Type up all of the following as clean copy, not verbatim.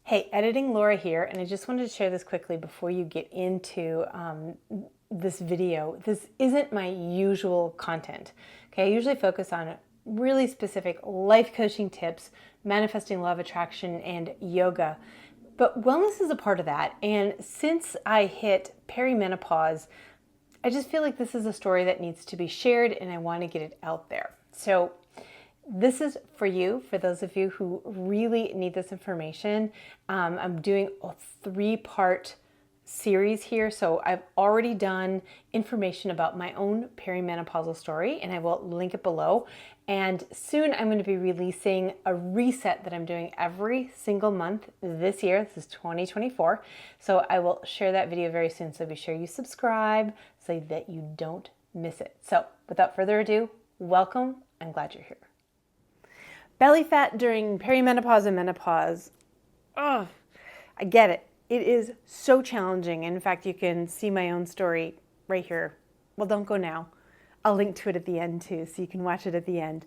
Hey, Editing Laura here, and I just wanted to share this quickly before you get into this video. This isn't my usual content. Okay, I usually focus on really specific life coaching tips, manifesting law of attraction, and yoga. But wellness is a part of that, and since I hit perimenopause, I just feel like this is a story that needs to be shared, and I want to get it out there. So this is for you, for those of you who really need this information. I'm doing a 3-part series here. So I've already done information about my own perimenopausal story, and I will link it below. And soon I'm going to be releasing a reset that I'm doing every single month this year. This is 2024. So I will share that video very soon. So be sure you subscribe so that you don't miss it. So without further ado, welcome. I'm glad you're here. Belly fat during perimenopause and menopause. Oh, I get it. It is so challenging. In fact, you can see my own story right here. Well, don't go now. I'll link to it at the end too, so you can watch it at the end.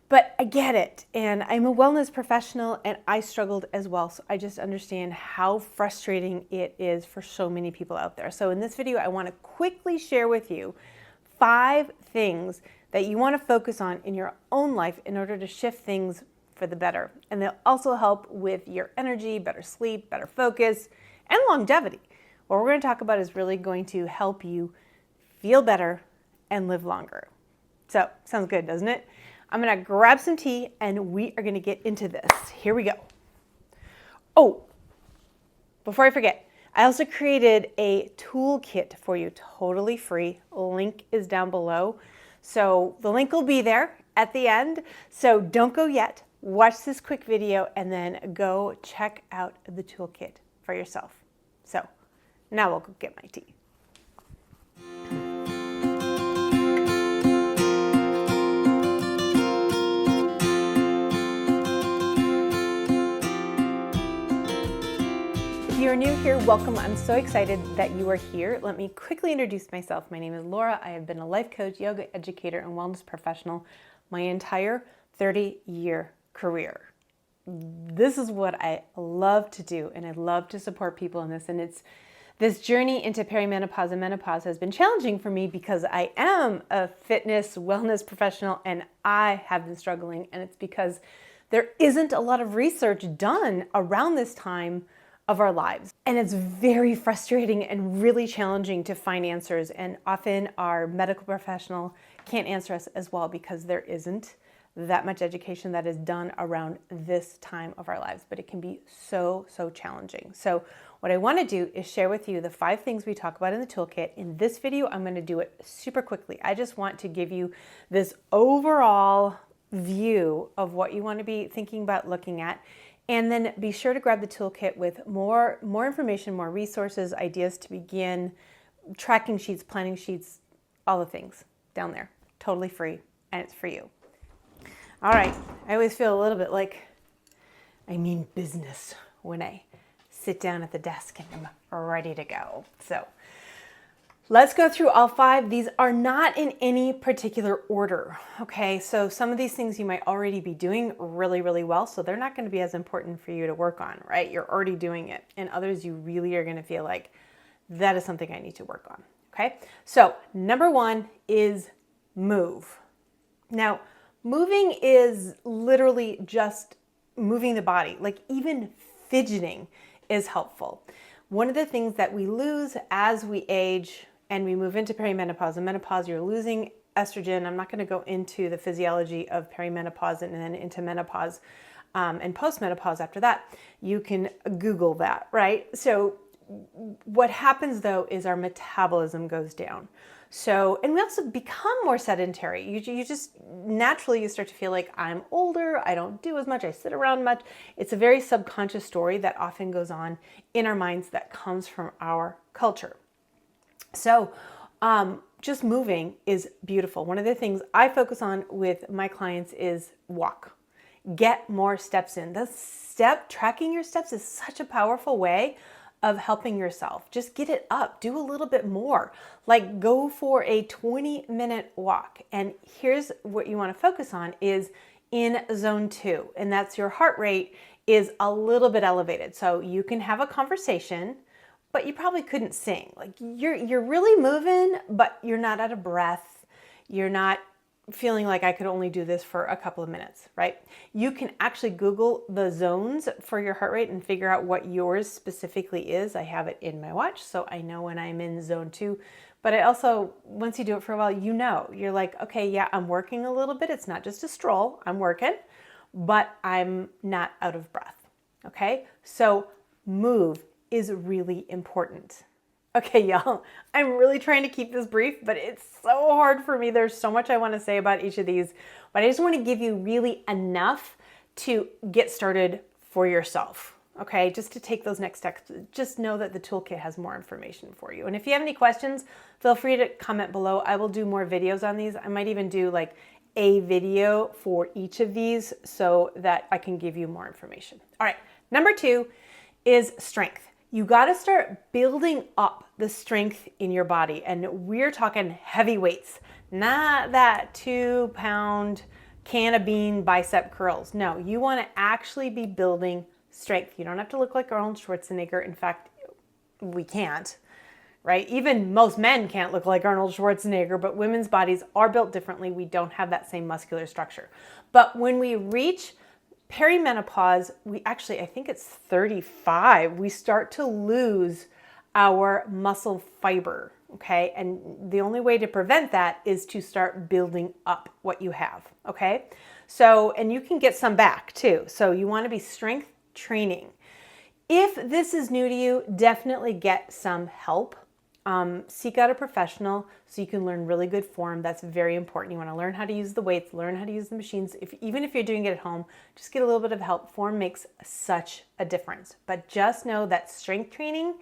But I get it. And I'm a wellness professional, and I struggled as well. So I just understand how frustrating it is for so many people out there. So in this video, I want to quickly share with you 5 things that you want to focus on in your own life in order to shift things for the better. And they'll also help with your energy, better sleep, better focus, and longevity. What we're going to talk about is really going to help you feel better and live longer. So, sounds good, doesn't it? I'm going to grab some tea and we are going to get into this. Here we go. Oh, before I forget, I also created a toolkit for you, totally free. Link is down below. So the link will be there at the end. So don't go yet. Watch this quick video and then go check out the toolkit for yourself. So now we'll go get my tea. If you are new here, welcome. I'm so excited that you are here. Let me quickly introduce myself. My name is Laura. I have been a life coach, yoga educator, and wellness professional my entire 30-year career. This is what I love to do, and I love to support people in this. And this journey into perimenopause and menopause has been challenging for me because I am a fitness wellness professional and I have been struggling. And it's because there isn't a lot of research done around this time of our lives. And it's very frustrating and really challenging to find answers. And often our medical professional can't answer us as well because there isn't that much education that is done around this time of our lives. But it can be so challenging. So what I want to do is share with you the 5 things we talk about in the toolkit. In this video, I'm going to do it super quickly. I just want to give you this overall view of what you want to be thinking about looking at. And then be sure to grab the toolkit with more information, more resources, ideas to begin, tracking sheets, planning sheets, all the things down there. Totally free, and it's for you. All right, I always feel a little bit like I mean business when I sit down at the desk and I'm ready to go. So let's go through all 5. These are not in any particular order, okay? So some of these things you might already be doing really well, so they're not going to be as important for you to work on, right? You're already doing it. And others you really are going to feel like that is something I need to work on, okay? So number 1 is move. Now, moving is literally just moving the body. Like even fidgeting is helpful. One of the things that we lose as we age and we move into perimenopause and menopause, you're losing estrogen. I'm not going to go into the physiology of perimenopause and then into menopause and postmenopause after that. You can Google that, right? So what happens though is our metabolism goes down. So, and we also become more sedentary. You just naturally you start to feel like I'm older, I don't do as much, I sit around much. It's a very subconscious story that often goes on in our minds that comes from our culture. So just moving is beautiful. One of the things I focus on with my clients is walk. Get more steps in. Tracking your steps is such a powerful way of helping yourself. Just get it up, do a little bit more. Like go for a 20-minute walk. And here's what you want to focus on is in zone 2, and that's your heart rate is a little bit elevated. So you can have a conversation, but you probably couldn't sing. Like you're really moving, but you're not out of breath. You're not feeling like I could only do this for a couple of minutes, right? You can actually Google the zones for your heart rate and figure out what yours specifically is. I have it in my watch, so I know when I'm in zone 2. But I also, once you do it for a while, you're like, okay, yeah, I'm working a little bit. It's not just a stroll, I'm working, but I'm not out of breath, okay? So move is really important. Okay, y'all, I'm really trying to keep this brief, but it's so hard for me. There's so much I want to say about each of these, but I just want to give you really enough to get started for yourself, okay? Just to take those next steps. Just know that the toolkit has more information for you. And if you have any questions, feel free to comment below. I will do more videos on these. I might even do like a video for each of these so that I can give you more information. All right, number 2 is strength. You got to start building up the strength in your body. And we're talking heavy weights, not that 2-pound can of bean bicep curls. No, you want to actually be building strength. You don't have to look like Arnold Schwarzenegger. In fact, we can't, right? Even most men can't look like Arnold Schwarzenegger, but women's bodies are built differently. We don't have that same muscular structure. But when we reach perimenopause, I think it's 35, we start to lose our muscle fiber, okay? And the only way to prevent that is to start building up what you have, okay? So, and you can get some back too. So you want to be strength training. If this is new to you, definitely get some help. Seek out a professional so you can learn really good form. That's very important. You want to learn how to use the weights, learn how to use the machines. Even if you're doing it at home, just get a little bit of help. Form makes such a difference. But just know that strength training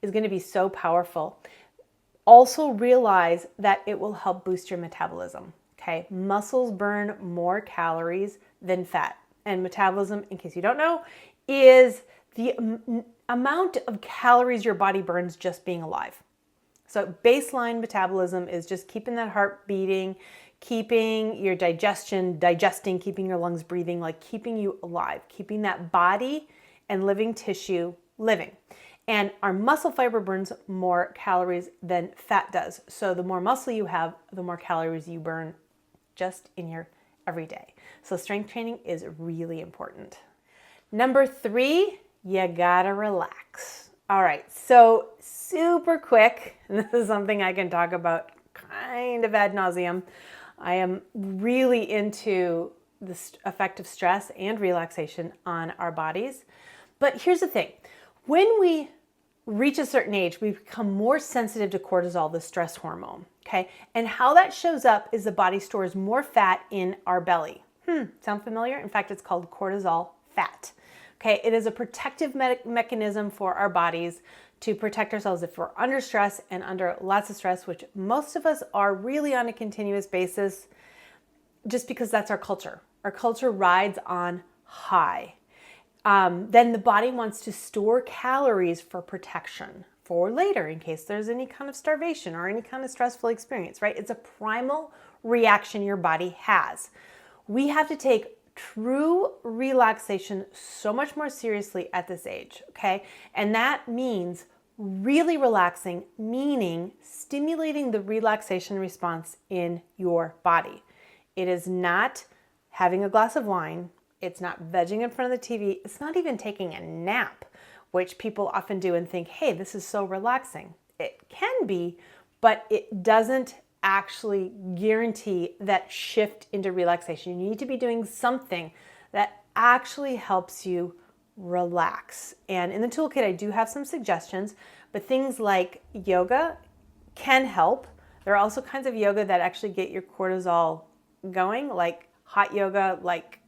is going to be so powerful. Also realize that it will help boost your metabolism. Okay, muscles burn more calories than fat. And metabolism, in case you don't know, is the amount of calories your body burns just being alive. So baseline metabolism is just keeping that heart beating, keeping your digesting, keeping your lungs breathing, like keeping you alive, keeping that body and living tissue living. And our muscle fiber burns more calories than fat does. So the more muscle you have, the more calories you burn just in your everyday. So strength training is really important. Number 3, you gotta relax. All right, so super quick, and this is something I can talk about kind of ad nauseum. I am really into the effect of stress and relaxation on our bodies. But here's the thing. When we reach a certain age, we become more sensitive to cortisol, the stress hormone, okay? And how that shows up is the body stores more fat in our belly. Sound familiar? In fact, it's called cortisol fat. Okay, it is a protective mechanism for our bodies to protect ourselves if we're under stress and under lots of stress, which most of us are really on a continuous basis just because that's our culture. Our culture rides on high. Then the body wants to store calories for protection for later in case there's any kind of starvation or any kind of stressful experience, right? It's a primal reaction your body has. We have to take true relaxation so much more seriously at this age, okay? And that means really relaxing, meaning stimulating the relaxation response in your body. It is not having a glass of wine. It's not vegging in front of the TV. It's not even taking a nap, which people often do and think, hey, this is so relaxing. It can be, but it doesn't actually guarantee that shift into relaxation. You need to be doing something that actually helps you relax. And in the toolkit, I do have some suggestions, but things like yoga can help. There are also kinds of yoga that actually get your cortisol going, like hot yoga, like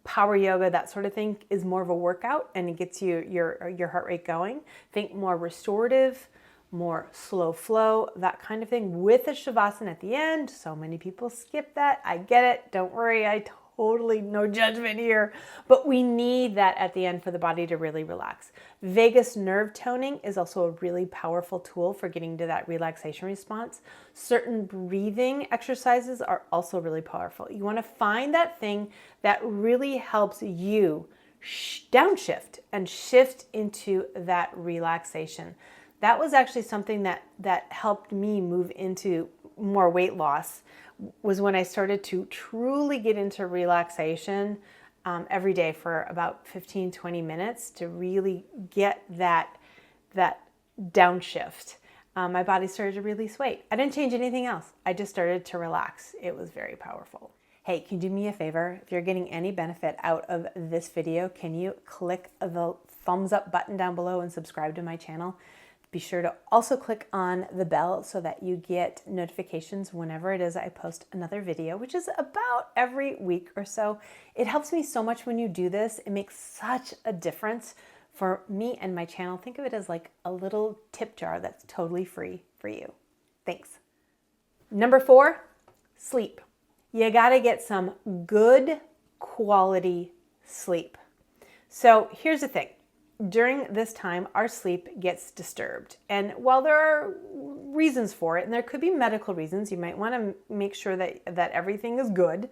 power yoga, that sort of thing is more of a workout and it gets you your heart rate going. Think more restorative, more slow flow, that kind of thing with a shavasana at the end. So many people skip that. I get it. Don't worry. I totally, no judgment here, but we need that at the end for the body to really relax. Vagus nerve toning is also a really powerful tool for getting to that relaxation response. Certain breathing exercises are also really powerful. You want to find that thing that really helps you downshift and shift into that relaxation. That was actually something that helped me move into more weight loss, was when I started to truly get into relaxation every day for about 15-20 minutes to really get that downshift. My body started to release weight. I didn't change anything else. I just started to relax. It was very powerful. Hey, can you do me a favor? If you're getting any benefit out of this video, can you click the thumbs up button down below and subscribe to my channel? Be sure to also click on the bell so that you get notifications whenever it is I post another video, which is about every week or so. It helps me so much when you do this. It makes such a difference for me and my channel. Think of it as like a little tip jar that's totally free for you. Thanks. Number 4, sleep. You gotta get some good quality sleep. So here's the thing. During this time, our sleep gets disturbed. And while there are reasons for it, and there could be medical reasons, you might want to make sure that everything is good.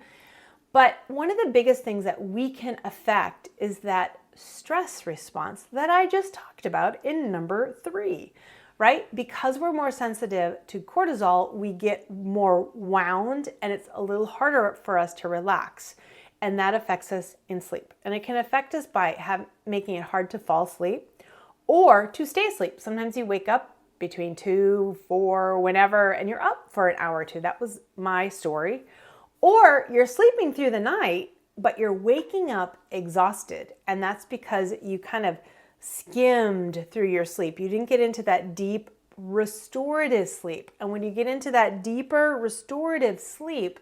But one of the biggest things that we can affect is that stress response that I just talked about in number 3, right? Because we're more sensitive to cortisol, we get more wound and it's a little harder for us to relax. And that affects us in sleep. And it can affect us by making it hard to fall asleep or to stay asleep. Sometimes you wake up between 2, 4, whenever, and you're up for an hour or two. That was my story. Or you're sleeping through the night, but you're waking up exhausted. And that's because you kind of skimmed through your sleep. You didn't get into that deep restorative sleep. And when you get into that deeper restorative sleep,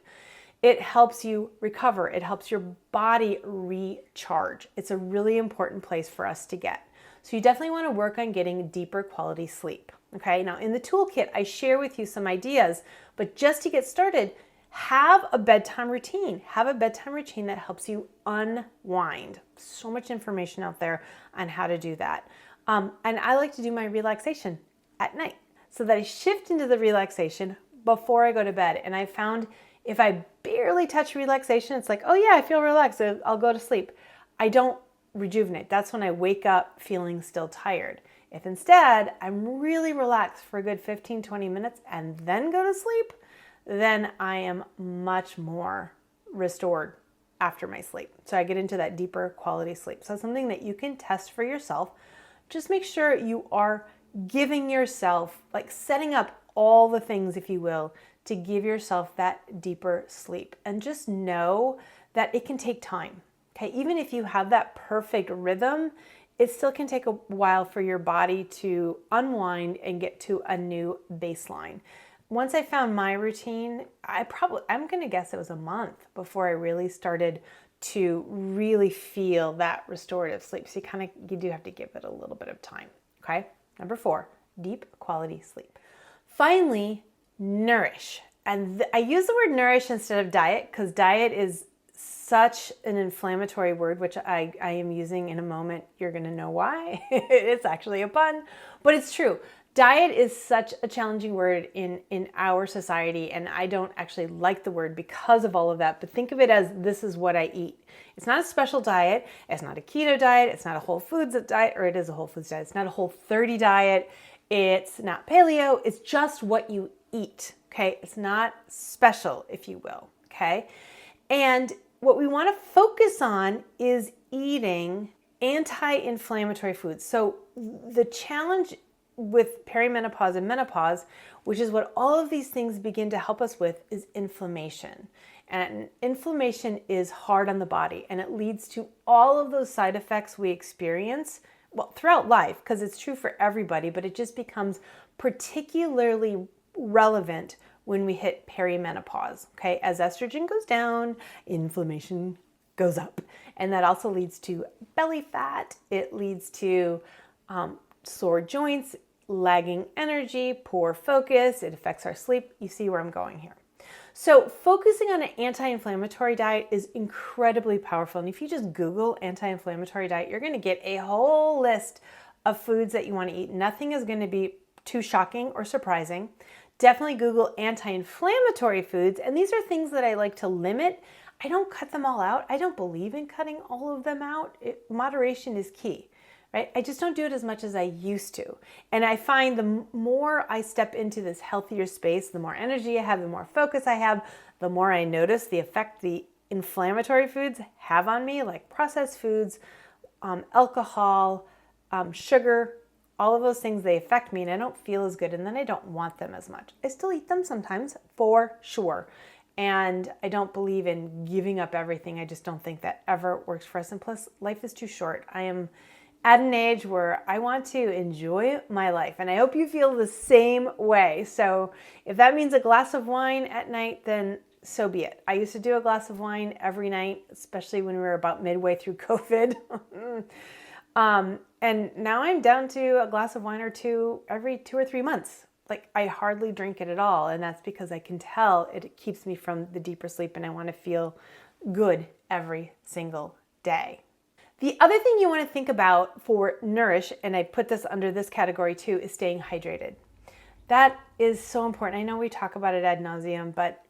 it helps you recover. It helps your body recharge. It's a really important place for us to get. So you definitely want to work on getting deeper quality sleep. Okay, now in the toolkit, I share with you some ideas, but just to get started, have a bedtime routine. Have a bedtime routine that helps you unwind. So much information out there on how to do that. And I like to do my relaxation at night so that I shift into the relaxation before I go to bed. And I found if I barely touch relaxation, it's like, oh yeah, I feel relaxed, I'll go to sleep. I don't rejuvenate. That's when I wake up feeling still tired. If instead I'm really relaxed for a good 15-20 minutes and then go to sleep, then I am much more restored after my sleep. So I get into that deeper quality sleep. So something that you can test for yourself. Just make sure you are giving yourself, like setting up all the things, if you will, to give yourself that deeper sleep. And just know that it can take time. Okay, even if you have that perfect rhythm, it still can take a while for your body to unwind and get to a new baseline. Once I found my routine, I'm gonna guess it was a month before I really started to really feel that restorative sleep. So you do have to give it a little bit of time. Okay, number 4, deep quality sleep. Finally, nourish. And I use the word nourish instead of diet because diet is such an inflammatory word, which I am using in a moment. You're going to know why. It's actually a pun, but it's true. Diet is such a challenging word in our society, and I don't actually like the word because of all of that. But think of it as this is what I eat. It's not a special diet. It's not a keto diet. It's not a whole foods diet, or it is a whole foods diet. It's not a whole 30 diet. It's not paleo. It's just what you eat. Okay, it's not special, if you will. Okay, and what we want to focus on is eating anti-inflammatory foods. So the challenge with perimenopause and menopause, which is what all of these things begin to help us with, is inflammation. And inflammation is hard on the body, and it leads to all of those side effects we experience, well, throughout life, because it's true for everybody, but it just becomes particularly relevant when we hit perimenopause. Okay, as estrogen goes down, inflammation goes up, and that also leads to belly fat. It leads to sore joints, lagging energy, poor focus. It affects our sleep. You see where I'm going here. So focusing on an anti-inflammatory diet is incredibly powerful. And if you just Google anti-inflammatory diet, you're going to get a whole list of foods that you want to eat. Nothing is going to be too shocking or surprising. Definitely Google anti-inflammatory foods. And these are things that I like to limit. I don't cut them all out. I don't believe in cutting all of them out. Moderation is key, right? I just don't do it as much as I used to. And I find the more I step into this healthier space, the more energy I have, the more focus I have, the more I notice the effect the inflammatory foods have on me, like processed foods, alcohol, sugar, all of those things, they affect me and I don't feel as good, and then I don't want them as much. I still eat them sometimes, for sure. And I don't believe in giving up everything. I just don't think that ever works for us. And plus, life is too short. I am at an age where I want to enjoy my life. And I hope you feel the same way. So if that means a glass of wine at night, then so be it. I used to do a glass of wine every night, especially when we were about midway through COVID. And now I'm down to a glass of wine or two every 2 or 3 months. Like, I hardly drink it at all. And that's because I can tell it keeps me from the deeper sleep and I want to feel good every single day. The other thing you want to think about for nourish, and I put this under this category too, is staying hydrated. That is so important. I know we talk about it ad nauseum, but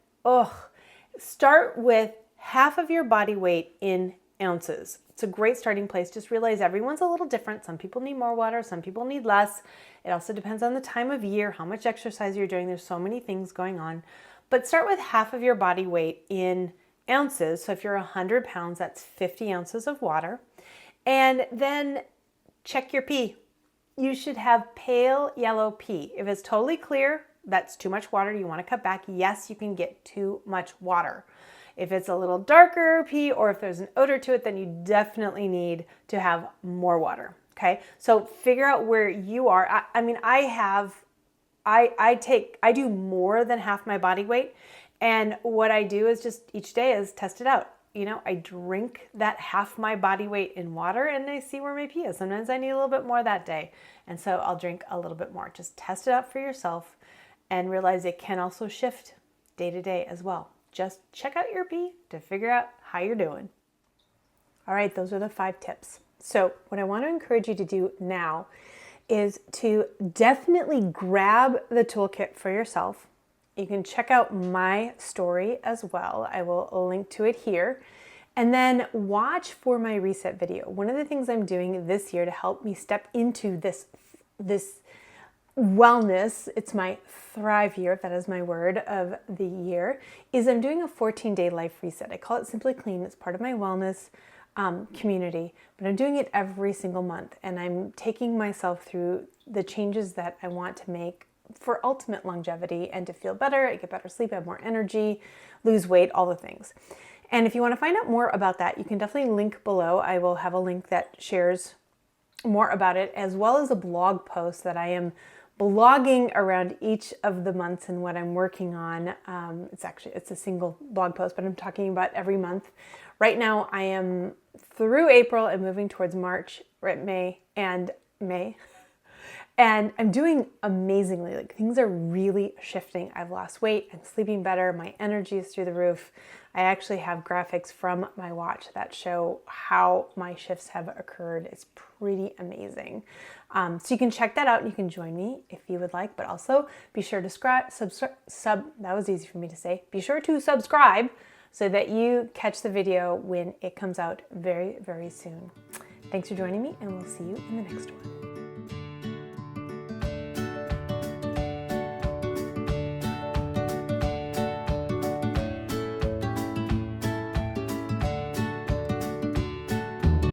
start with half of your body weight in ounces. It's a great starting place. Just realize everyone's a little different. Some people need more water, some people need less. It also depends on the time of year, how much exercise you're doing. There's so many things going on. But start with half of your body weight in ounces. So if you're 100 pounds, that's 50 ounces of water. And then check your pee. You should have pale yellow pee. If it's totally clear, that's too much water, you want to cut back. Yes, you can get too much water. If it's a little darker pee or if there's an odor to it, then you definitely need to have more water. Okay, so figure out where you are. I do more than half my body weight, and what I do is just each day is test it out. You know, I drink that half my body weight in water and I see where my pee is. Sometimes I need a little bit more that day, and so I'll drink a little bit more. Just test it out for yourself and realize it can also shift day to day as well. Just check out your pee to figure out how you're doing. All right, those are the 5 tips. So what I want to encourage you to do now is to definitely grab the toolkit for yourself. You can check out my story as well. I will link to it here. And then watch for my reset video. One of the things I'm doing this year to help me step into this wellness, it's my thrive year, that is my word of the year, is I'm doing a 14-day life reset. I call it Simply Clean. It's part of my wellness community, but I'm doing it every single month, and I'm taking myself through the changes that I want to make for ultimate longevity and to feel better, I get better sleep, I have more energy, lose weight, all the things. And if you want to find out more about that, you can definitely link below. I will have a link that shares more about it, as well as a blog post that I am blogging around each of the months and what I'm working on. It's a single blog post, but I'm talking about every month. Right now I am through April and moving towards March, May. And I'm doing amazingly. Like, things are really shifting. I've lost weight, I'm sleeping better, my energy is through the roof. I actually have graphics from my watch that show how my shifts have occurred. It's pretty amazing. So you can check that out and you can join me if you would like, but also be sure to that was easy for me to say. Be sure to subscribe so that you catch the video when it comes out very, very soon. Thanks for joining me, and we'll see you in the next one.